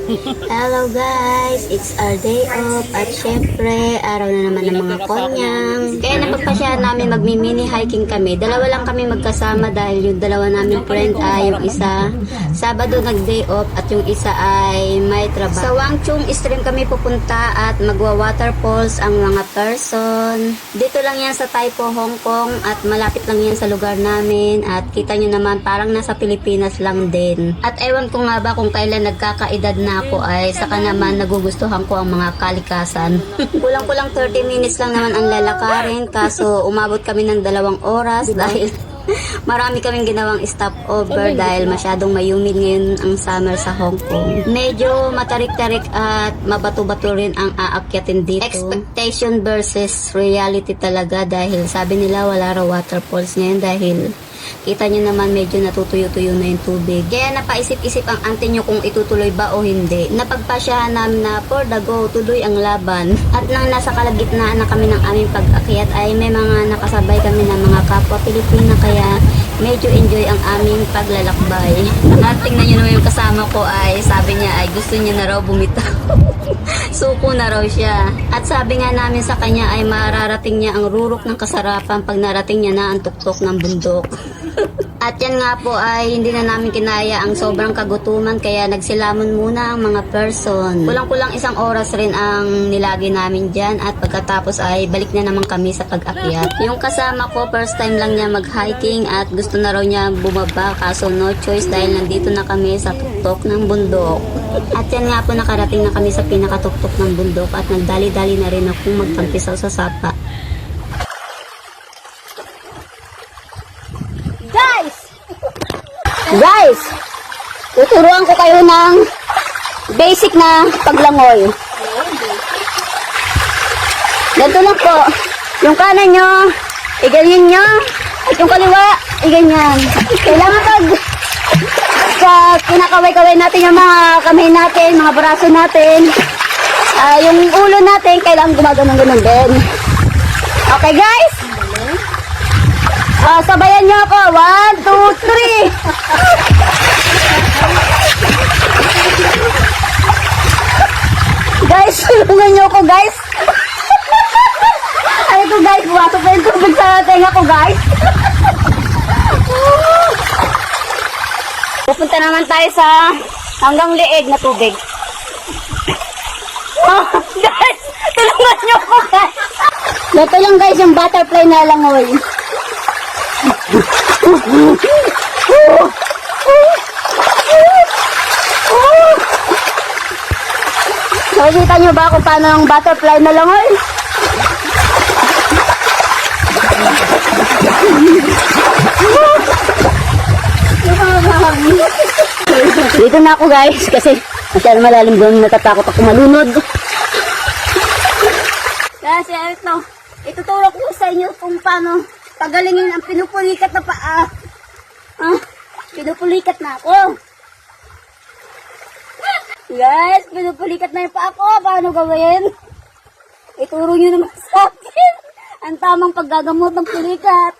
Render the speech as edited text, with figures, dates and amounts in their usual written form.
Hello guys, it's our day off at syempre araw na naman ng mga konyang. Kaya napagpasyahan namin magmi-mini hiking kami. Dalawa lang kami magkasama dahil yung dalawa namin friend ay yung isa Sabado nag-day off at yung isa ay may trabaho. Sa Wangchung Stream kami pupunta at magwa-waterfalls ang mga person. Dito lang yan sa Taipo, Hong Kong at malapit lang yan sa lugar namin at kita nyo naman parang nasa Pilipinas lang din. At ewan ko nga ba kung kailan nagkakaedad na ako ay saka naman nagugustuhan ko ang mga kalikasan. Kulang-kulang 30 minutes lang naman ang lalakarin kaso umabot kami ng 2 oras dahil marami kaming ginawang stopover dahil masyadong mayumid ngayon ang summer sa Hong Kong. Medyo matarik-tarik at mabato-bato rin ang aakyatin dito. Expectation versus reality talaga dahil sabi nila wala raw waterfalls ngayon dahil kita nyo naman medyo natutuyo-tuyo na yung tubig. Kaya napaisip-isip ang auntie nyo kung itutuloy ba o hindi. Napagpasyahan namin na for the go, tuloy ang laban. At nang nasa kalagitnaan na kami ng aming pag-akyat ay may mga nakasabay kami ng mga kapwa Pilipina kaya medyo enjoy ang aming paglalakbay. At tingnan nyo naman yung kasama ko ay sabi niya ay gusto niya na raw bumitaw. Suko na raw siya. At sabi nga namin sa kanya ay mararating niya ang rurok ng kasarapan pag narating niya na ang tuktok ng bundok. At yan nga po ay hindi na namin kinaya ang sobrang kagutuman kaya nagsilamon muna ang mga person. Kulang-kulang 1 oras rin ang nilagi namin dyan at pagkatapos ay balik na naman kami sa pag-akyat. Yung kasama ko first time lang niya mag-hiking at gusto na raw niya bumaba kaso no choice dahil nandito na kami sa tuktok ng bundok. At yan nga po nakarating na kami sa pinakatuktok ng bundok at nagdali-dali na rin akong magtampisaw sa sapa. Guys, tuturuan ko kayo ng basic na paglangoy. Ganito lang po. Yung kanan nyo, iganyan nyo. At yung kaliwa, iganyan. Kailangan pag kinakaway-kaway natin yung mga kamay natin, mga braso natin, yung ulo natin, kailangan gumagano'n-ganon din. Okay guys? Sabayan nyo ako. 1, 2, 3. Guys, tulungan nyo ako guys. Ano to guys? Buwato pa yung tubig sa tenga ko guys. Pupunta naman tayo sa hanggang leeg na tubig. Guys, tulungan nyo ako guys. Ito lang guys yung butterfly na langoy. Nakikita nyo ba kung paano ang butterfly na langoy? Dito na ako guys kasi masyadong malalim doon, natatakot ako malunod. Kasi ito, ituturo ko sa inyo kung paano pagalingin ang pinupulikat na paa. Pinupulikat na ako. Guys, pinupulikat na yung paa ko. Paano gawin? Ituro nyo naman sa akin ang tamang paggagamot ng pulikat.